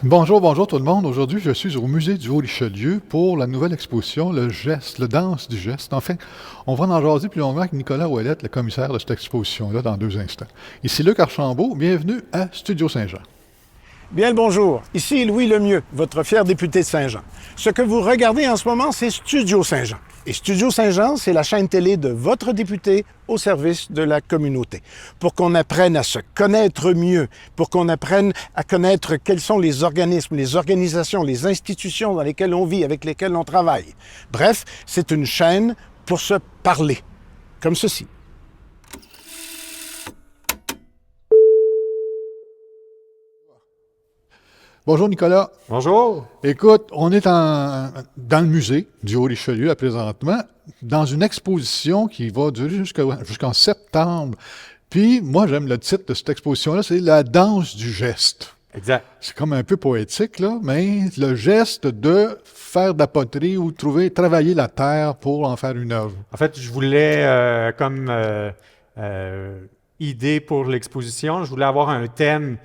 Bonjour, bonjour tout le monde. Aujourd'hui, je suis au musée du Haut-Richelieu pour la nouvelle exposition, le geste, le danse du geste. Enfin, on va en jaser plus longuement avec Nicolas Ouellette, le commissaire de cette exposition-là, dans 2 instants. Ici Luc Archambault, bienvenue à Studio Saint-Jean. Bien le bonjour, ici Louis Lemieux, votre fier député de Saint-Jean. Ce que vous regardez en ce moment, c'est Studio Saint-Jean. Et Studio Saint-Jean, c'est la chaîne télé de votre député au service de la communauté. Pour qu'on apprenne à se connaître mieux, pour qu'on apprenne à connaître quels sont les organismes, les organisations, les institutions dans lesquelles on vit, avec lesquelles on travaille. Bref, c'est une chaîne pour se parler, comme ceci. Bonjour Nicolas. Bonjour. Écoute, on est dans le musée du Haut-Richelieu présentement, dans une exposition qui va durer jusqu'en septembre. Puis, moi, j'aime le titre de cette exposition-là, c'est La danse du geste. Exact. C'est comme un peu poétique, là, mais le geste de faire de la poterie ou travailler la terre pour en faire une œuvre. En fait, je voulais, comme idée pour l'exposition, je voulais avoir un thème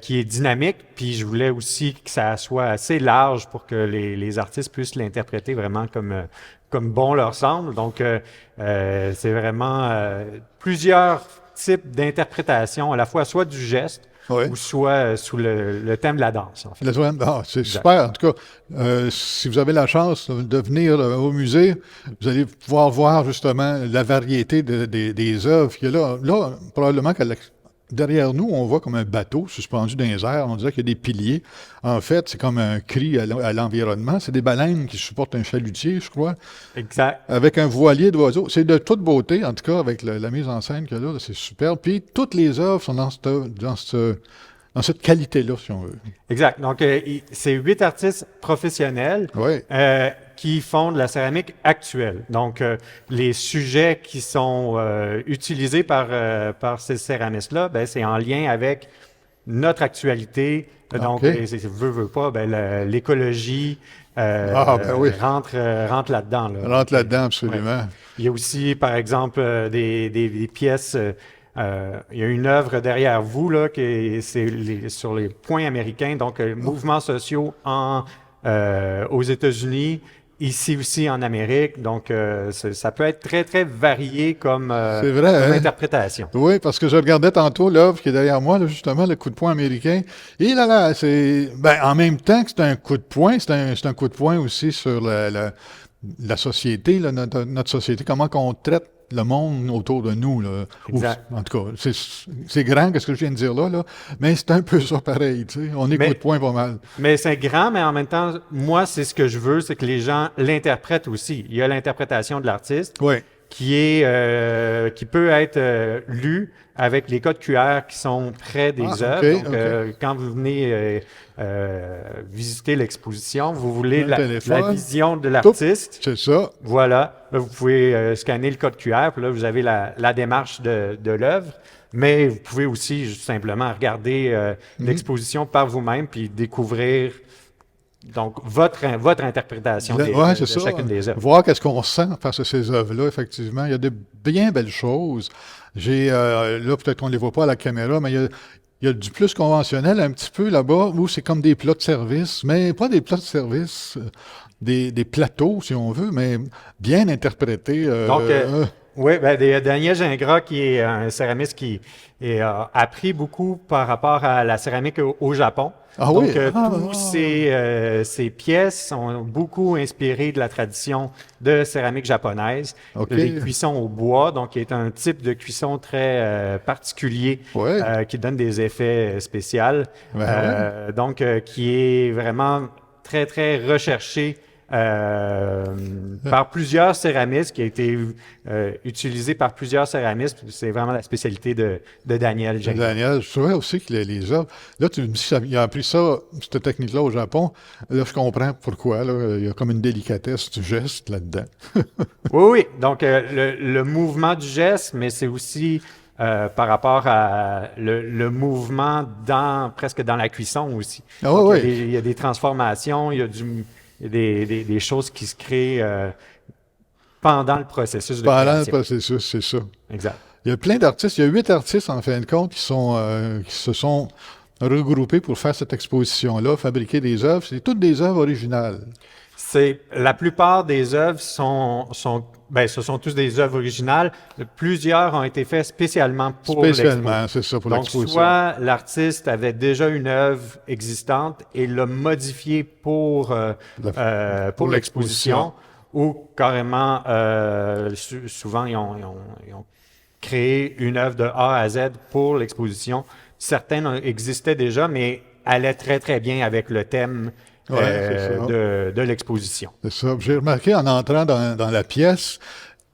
qui est dynamique, puis je voulais aussi que ça soit assez large pour que les artistes puissent l'interpréter vraiment comme bon leur semble. Donc, c'est vraiment plusieurs types d'interprétations, à la fois soit du geste, Oui. ou soit sous le thème de la danse, en fait. C'est super. En tout cas, si vous avez la chance de venir au musée, vous allez pouvoir voir justement la variété des œuvres qu'il y a là. Là, probablement que derrière nous, on voit comme un bateau suspendu dans les airs. On dirait qu'il y a des piliers. En fait, c'est comme un cri à l'environnement. C'est des baleines qui supportent un chalutier, je crois. Exact. Avec un voilier d'oiseaux. C'est de toute beauté, en tout cas, avec la mise en scène qu'il y a là. C'est super. Puis, toutes les œuvres sont dans cette qualité-là, si on veut. Exact. Donc, c'est 8 artistes professionnels Oui. qui font de la céramique actuelle. Donc, les sujets qui sont utilisés par ces céramistes-là, ben, c'est en lien avec notre actualité. Donc, veut pas, ben, l'écologie rentre là-dedans. Là. Rentre là-dedans, absolument. Ouais. Il y a aussi, par exemple, des pièces... il y a une œuvre derrière vous, là, sur les points américains, donc mouvements sociaux aux États-Unis, ici aussi en Amérique. Donc, ça peut être très, très varié comme C'est vrai, hein? interprétation. Oui, parce que je regardais tantôt l'œuvre qui est derrière moi, là, justement, le coup de poing américain. Et là, en même temps que c'est un coup de poing, c'est un coup de poing aussi sur la société, là, notre société, comment qu'on traite le monde autour de nous. Là. Exact. En tout cas, c'est grand, qu'est-ce que je viens de dire là, mais c'est un peu ça pareil, tu sais. On est coup de poing pas mal. Mais c'est grand, mais en même temps, moi, c'est ce que je veux, c'est que les gens l'interprètent aussi. Il y a l'interprétation de l'artiste. Oui. Qui peut être lu avec les codes QR qui sont près des œuvres. Okay, Donc, quand vous venez visiter l'exposition, vous voulez la vision de l'artiste. C'est ça. Voilà. Là, vous pouvez scanner le code QR, puis là, vous avez la démarche de l'œuvre. Mais vous pouvez aussi juste simplement regarder l'exposition par vous-même, puis découvrir donc votre interprétation de chacune des œuvres. Voir qu'est-ce qu'on sent face à ces œuvres-là, effectivement. Il y a de bien belles choses. Là, peut-être qu'on ne les voit pas à la caméra, mais il y a du plus conventionnel un petit peu là-bas, où c'est comme des plats de service, mais pas des plats de service, des plateaux, si on veut, mais bien interprétés. Oui, Daniel Gingras, qui est un céramiste qui a appris beaucoup par rapport à la céramique au Japon. Ah donc, oui? Tous ces pièces sont beaucoup inspirées de la tradition de céramique japonaise. Okay. Les cuissons au bois, donc qui est un type de cuisson très particulier qui donne des effets spéciaux. Donc, qui est vraiment très, très recherché par plusieurs céramistes, qui a été utilisé par plusieurs céramistes. C'est vraiment la spécialité de Daniel Gingras. Daniel, je trouvais aussi que les œuvres... Là, tu me dis qu'il a appris ça, cette technique-là au Japon. Là, je comprends pourquoi. Là, il y a comme une délicatesse du geste là-dedans. Oui. Donc, le mouvement du geste, mais c'est aussi... par rapport à le mouvement presque dans la cuisson aussi. Donc, il y a des transformations, il y a des choses qui se créent pendant le processus de création. Pendant le processus, c'est ça. Exact. Il y a plein d'artistes, il y a 8 artistes en fin de compte qui se sont regroupés pour faire cette exposition-là, fabriquer des œuvres? C'est toutes des œuvres originales. La plupart des œuvres ce sont tous des œuvres originales. Plusieurs ont été faites spécialement pour l'expo. Spécialement, c'est ça, pour Donc, l'exposition. soit l'artiste avait déjà une œuvre existante et l'a modifiée pour l'exposition, ou carrément, souvent, ils ont créé une œuvre de A à Z pour l'exposition. Certaines existaient déjà, mais allaient très, très bien avec le thème de l'exposition. C'est ça. J'ai remarqué en entrant dans la pièce,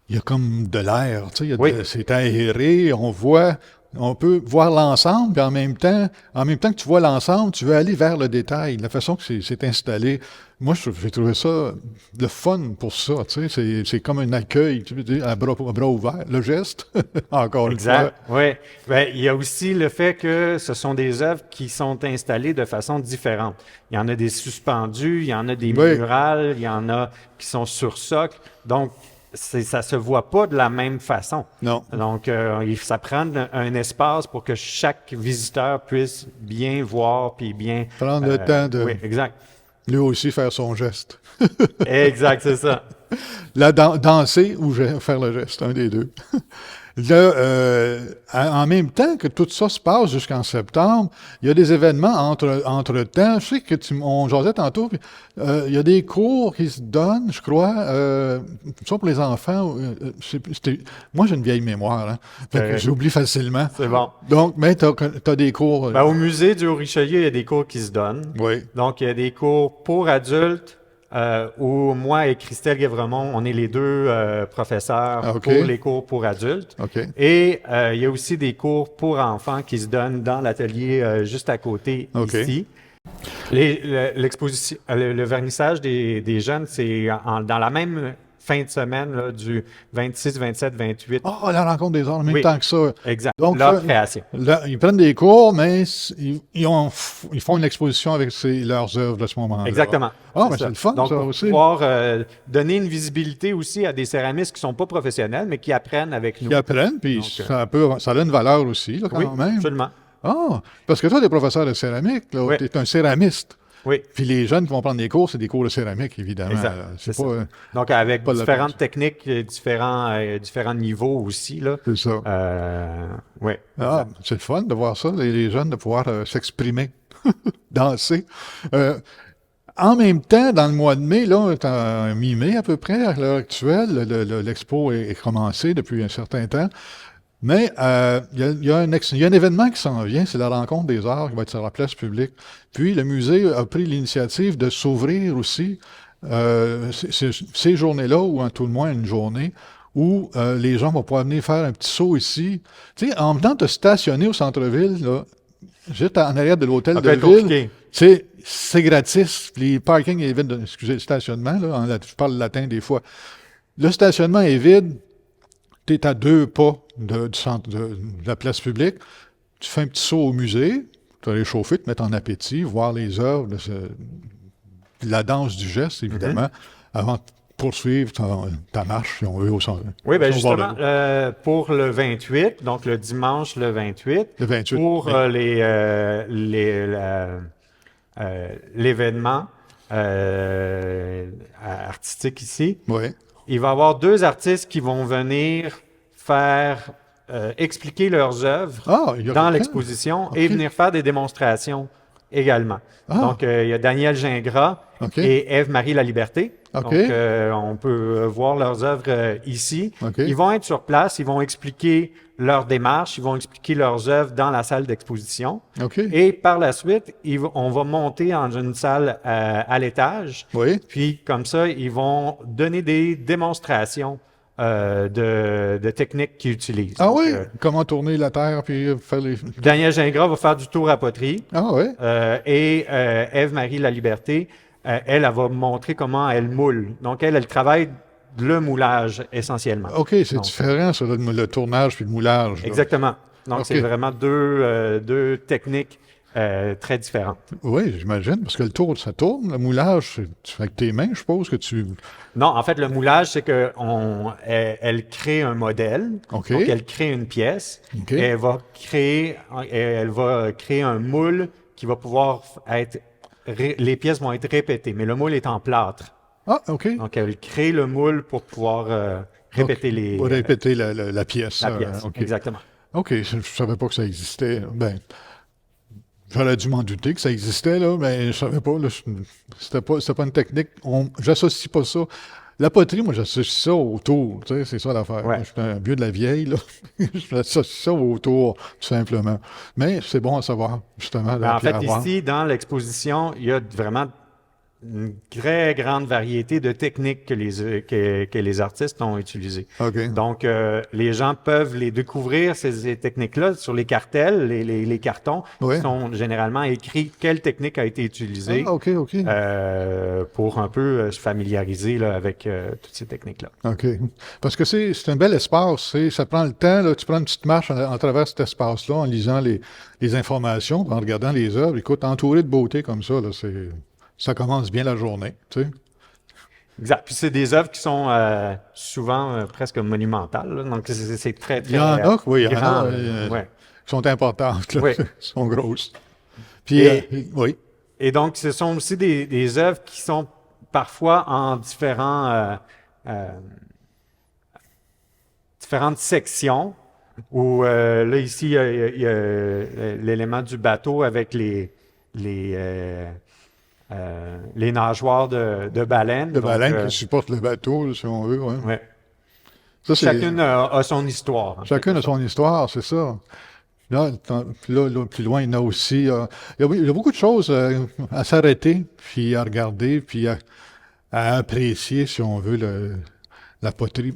il y a comme de l'air, tu sais, c'est aéré, on peut voir l'ensemble, puis en même temps que tu vois l'ensemble, tu veux aller vers le détail, la façon que c'est installé. Moi, j'ai trouvé ça le fun pour ça, tu sais, c'est comme un accueil, tu veux dire, à bras ouverts, le geste, encore une fois. Exact, oui. Ben, il y a aussi le fait que ce sont des œuvres qui sont installées de façon différente. Il y en a des suspendus, il y en a des murales, il y en a qui sont sur socle, donc ça se voit pas de la même façon. Non. Donc, ça prend un espace pour que chaque visiteur puisse bien voir puis bien... Prendre le temps de... Oui, exact. Lui aussi faire son geste. Exact, c'est ça. Danser ou faire le geste, un des deux. Là, en même temps que tout ça se passe jusqu'en septembre, il y a des événements entre-temps. Je sais que on jasait tantôt, puis, il y a des cours qui se donnent, je crois, ça pour les enfants. Moi, j'ai une vieille mémoire, hein, fait que j'oublie facilement. C'est bon. Donc, mais tu as des cours... Ben, au musée du Haut-Richelieu, il y a des cours qui se donnent. Oui. Donc, il y a des cours pour adultes, où moi et Christelle Guévremont, on est les deux professeurs pour les cours pour adultes. Okay. Et il y a aussi des cours pour enfants qui se donnent dans l'atelier juste à côté ici. L'exposition, le vernissage des jeunes, c'est dans la même fin de semaine là, du 26, 27, 28. Ah, la rencontre des arts, en même temps que ça. Exact. Donc, leur création. Là, ils prennent des cours, mais ils font une exposition avec leurs œuvres de ce moment-là. Exactement. Ah, mais c'est le fun, donc, ça pour aussi. pouvoir donner une visibilité aussi à des céramistes qui ne sont pas professionnels, mais qui apprennent avec nous. Ils apprennent, puis donc, ça a une valeur aussi, là, quand même. Absolument. Ah, parce que toi, tu es professeur de céramique, tu es un céramiste. Oui. Puis les jeunes qui vont prendre des cours, c'est des cours de céramique, évidemment. Exact. C'est pas, donc, avec pas différentes techniques, différents niveaux aussi. Là. C'est ça. Oui. Ah, c'est le fun de voir ça, les jeunes, de pouvoir s'exprimer, danser. En même temps, dans le mois de mai, là, en mi-mai à peu près, à l'heure actuelle, l'expo est commencé depuis un certain temps. Mais il y a un événement qui s'en vient, c'est la rencontre des arts qui va être sur la place publique. Puis le musée a pris l'initiative de s'ouvrir aussi ces journées-là, ou en tout le moins une journée, où les gens vont pouvoir venir faire un petit saut ici. Tu sais, en venant te stationner au centre-ville, là, juste en arrière de l'hôtel de ville, c'est gratis. Puis les parkings est vide, excusez, le stationnement, là, je parle latin des fois. Le stationnement est vide. Tu es à 2 pas du centre de la place publique, tu fais un petit saut au musée, tu vas réchauffer, te mettre en appétit, voir les œuvres, la danse du geste, évidemment, avant de poursuivre ta marche, si on veut, au centre. Oui, bien justement, pour le 28, donc le dimanche le 28, pour l'événement artistique ici, il va y avoir 2 artistes qui vont venir faire expliquer leurs œuvres dans l'exposition et venir faire des démonstrations également. Donc, il y a Daniel Gingras et Ève-Marie Laliberté. Donc, on peut voir leurs œuvres ici. Ils vont être sur place, ils vont expliquer leur démarche, ils vont expliquer leurs œuvres dans la salle d'exposition. Et par la suite, on va monter dans une salle à l'étage. Puis, comme ça, ils vont donner des démonstrations de techniques qu'ils utilisent. Ah donc, oui? Comment tourner la terre puis faire les... Daniel Gingras va faire du tour à poterie. Ah oui? Et Ève-Marie Laliberté, elle va montrer comment elle moule. Donc, elle travaille le moulage essentiellement. OK, c'est différent sur le tournage puis le moulage. Exactement. Donc, c'est vraiment deux techniques très différentes. Oui, j'imagine, parce que le tour, ça tourne. Le moulage, tu fais avec tes mains, je suppose que tu... Non, en fait, le moulage, c'est que elle crée un modèle, OK. donc elle crée une pièce, OK. et elle va créer un moule qui va pouvoir être, les pièces vont être répétées, mais le moule est en plâtre. Ah, OK. Donc, elle crée le moule pour pouvoir répéter Donc, pour répéter la pièce. la pièce. OK. Exactement. OK, je ne savais pas que ça existait. Ben, j'aurais dû m'en douter que ça existait, là, mais je savais pas. Là, c'était pas une technique. J'associe pas ça. La poterie, moi, j'associe ça au tour. Tu sais, c'est ça l'affaire. Ouais. Je suis un vieux de la vieille, là. J'associe ça au tour, tout simplement. Mais c'est bon à savoir, justement. Ben, en puis à fait, voir. ici, dans l'exposition, il y a vraiment une très grande variété de techniques que les artistes ont utilisées. OK. Donc, les gens peuvent les découvrir, ces techniques-là, sur les cartels, les cartons, Ouais. qui sont généralement écrits quelle technique a été utilisée Ah, OK, OK. pour un peu se familiariser là, avec toutes ces techniques-là. OK. Parce que c'est un bel espace. Ça prend le temps. Là, tu prends une petite marche en travers cet espace-là, en lisant les informations, en regardant les œuvres. Écoute, entouré de beauté comme ça, là, ça commence bien la journée. Tu sais. Exact. Puis c'est des œuvres qui sont souvent presque monumentales. Là. Donc, c'est très, très Il y en a, oui, il y en grand, a ouais. qui sont importantes, là, Oui. qui sont grosses. Puis, oui. Et donc, ce sont aussi des œuvres qui sont parfois en différentes sections, où là, ici, il y a l'élément du bateau avec les nageoires de baleines. Le Donc, baleine qui supporte le bateau, si on veut. Ouais. ouais. Ça, c'est- Chacune a son histoire. en Chacun quelque a son histoire, c'est ça. Là, plus loin, il y en a aussi. Il y a beaucoup de choses à s'arrêter, puis à regarder, puis à apprécier, si on veut, la poterie.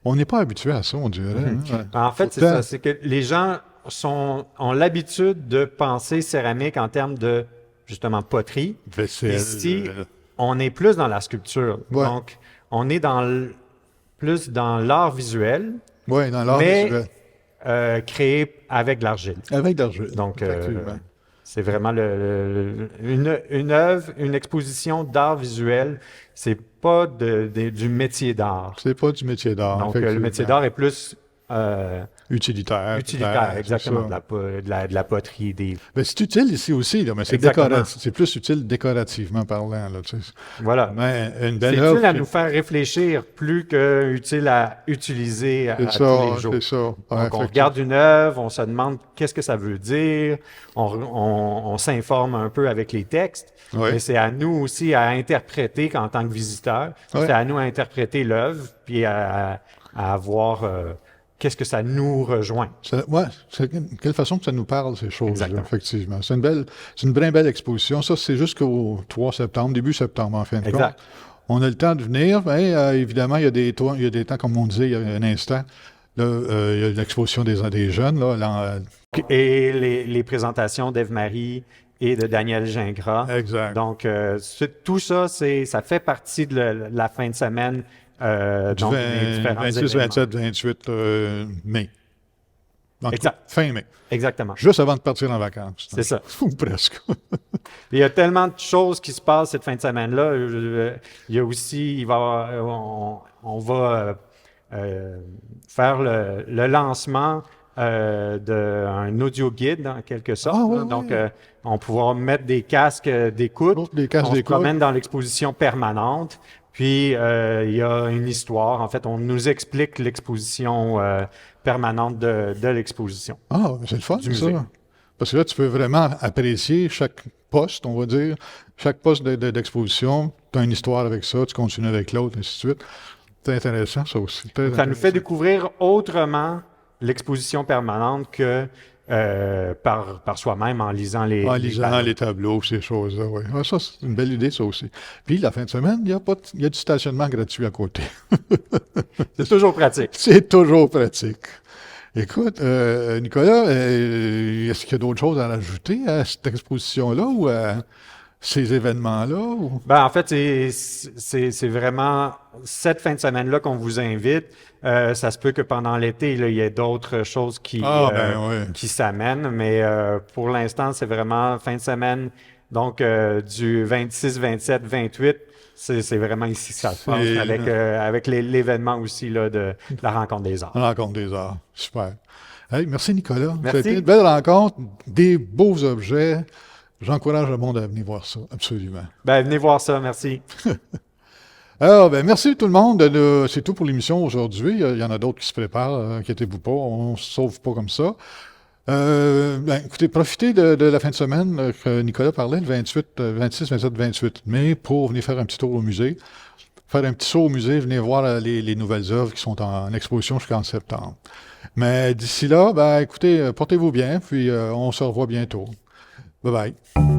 On n'est pas habitué à ça, on dirait. Hein? En fait, c'est Pourtant- ça. C'est que les gens ont l'habitude de penser céramique en termes de, justement, poterie. Vaisselle. Ici, on est plus dans la sculpture. Ouais. Donc, on est plus dans l'art visuel, Oui, dans l'art mais visuel. créé avec de l'argile. Avec de l'argile. Donc, Effectivement. c'est vraiment une œuvre, une exposition d'art visuel. C'est pas du métier d'art. C'est pas du métier d'art. Donc, le effectivement. métier d'art est plus Utilitaire. utilitaire, c'est exactement, ça. de la poterie, Ben, c'est utile ici aussi, là, mais Exactement. c'est plus utile décorativement parlant. Là, tu sais. Voilà. Mais une C'est belle œuvre. utile à nous faire réfléchir plus que utile à utiliser à C'est tous ça, les jours. c'est ça. Ouais, Donc, on effectivement. regarde une œuvre, on se demande qu'est-ce que ça veut dire, on s'informe un peu avec les textes, Ouais. mais c'est à nous aussi à interpréter en tant que visiteurs. Ouais. C'est à nous à interpréter l'œuvre, puis à voir qu'est-ce que ça nous rejoint. Quelle façon que ça nous parle, ces choses-là, Exactement. effectivement. C'est une bien belle exposition. Ça, c'est jusqu'au 3 septembre, début septembre, en fin de compte. Exact. On a le temps de venir, mais évidemment, il y a des temps, comme on disait il y a un instant, là, il y a l'exposition des jeunes, là, Et les présentations d'Ève-Marie et de Daniel Gingras. exact. Donc, tout ça, ça fait partie de la fin de semaine. Du Donc, des différents 26, événements. 27, 28 mai. En tout Exact. cas, fin mai. Exactement. Juste avant de partir en vacances. C'est ça. Ou presque. Il y a tellement de choses qui se passent cette fin de semaine-là. Il y a aussi, on va faire le lancement d'un audio guide, en quelque sorte. Ah, ouais, là. Donc, ouais. on va pouvoir mettre des casques d'écoute. Des casques On se d'écoute. promène dans l'exposition permanente. Puis, il y a une histoire. En fait, on nous explique l'exposition permanente de l'exposition. Ah, c'est le fun, Du ça. musée. Parce que là, tu peux vraiment apprécier chaque poste, on va dire, chaque poste d'exposition. Tu as une histoire avec ça, tu continues avec l'autre, ainsi de suite. C'est intéressant, ça aussi. Ça nous fait découvrir autrement l'exposition permanente que par soi-même en lisant En les lisant panneaux. les tableaux, ces choses-là, oui. Ah, ça, c'est une belle idée, ça aussi. Puis, la fin de semaine, il y a du stationnement gratuit à côté. C'est toujours pratique. C'est toujours pratique. Écoute, Nicolas, est-ce qu'il y a d'autres choses à rajouter à cette exposition-là ou ces événements-là? Ou? Ben, en fait, c'est vraiment cette fin de semaine-là qu'on vous invite. Ça se peut que pendant l'été, là, il y ait d'autres choses qui s'amènent, mais pour l'instant, c'est vraiment fin de semaine. Donc, du 26, 27, 28, c'est vraiment ici que ça se passe, avec l'événement aussi là, de la Rencontre des Arts. La rencontre des arts. Super. Hey, merci, Nicolas. Merci. Ça a été une belle rencontre, des beaux objets. J'encourage le monde à venir voir ça, absolument. Ben, venez voir ça, merci. Alors, ben, merci tout le monde. C'est tout pour l'émission aujourd'hui. Il y en a d'autres qui se préparent, inquiétez-vous pas, on ne se sauve pas comme ça. Ben, écoutez, profitez de la fin de semaine que Nicolas parlait, le 28, 26, 27, 28 mai, pour venir faire un petit tour au musée. Faire un petit saut au musée, venir voir les nouvelles œuvres qui sont en exposition jusqu'en septembre. Mais d'ici là, ben, écoutez, portez-vous bien, puis on se revoit bientôt. Bye bye.